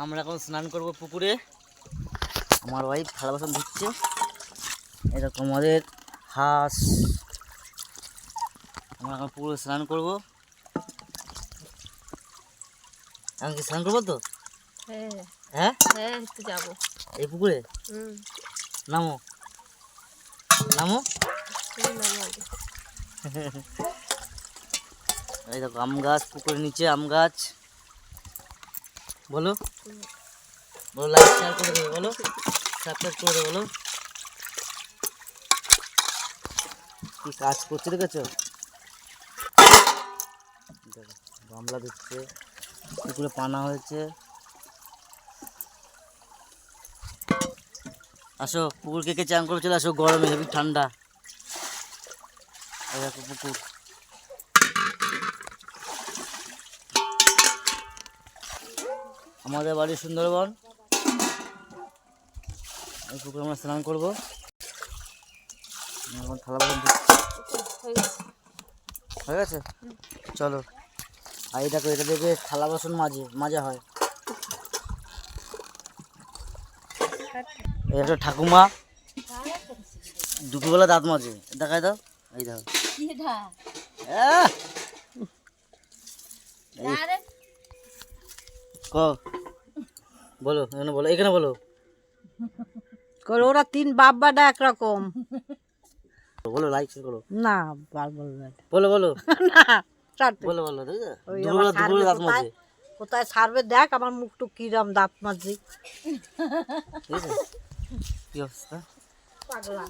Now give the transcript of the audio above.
আমরা এখন স্নান করব পুকুরে। আমার ওয়াইফ থালা বাসন ধুচ্ছে। এরকম আমাদের হাঁস। আমরা এখন পুকুরে স্নান করব। আমি কি স্নান করবো তো? হ্যাঁ হ্যাঁ একটু যাবো এই পুকুরে। নামো নামো। এই দেখো আম গাছ, পুকুরের নিচে আম গাছ। বলো বলো, লাইক শেয়ার করে দেবে, বলো সাবস্ক্রাইব করে দেবে, বলো কি কাজ করছে দেখেছো? দেখো গামলা দিচ্ছে, পুকুরে পানা হয়েছে। আসো পুকুর কে কে চান করে চলে আসো, গরমে হেবি ঠান্ডা। এই দেখো পুকুর। আমাদের বাড়ি সুন্দরবন। এই পুকুরে আমরা স্নান করবো। এখন থালা বাসন হয়ে গেছে, চলো। আর এই দেখো, এটা দেখে থালা বাসন মাজা হয়। এই একটা ঠাকুমা দুপুরবেলা দাঁত মাজে, দেখাই দাও। এই দেখো ক বলো, এখানে বলো, এখানে বলো। ওরা তিন বাব্বাটা একরকম বলো, লাইক করো। না বলবো না বলো বলো না বলো বলো, দুপুরবেলা দাঁত মাজে। কোথায় ছাড়বে দেখ আমার মুখটু কিরম দাঁত মাজি। কি অবস্থা? পাগলা।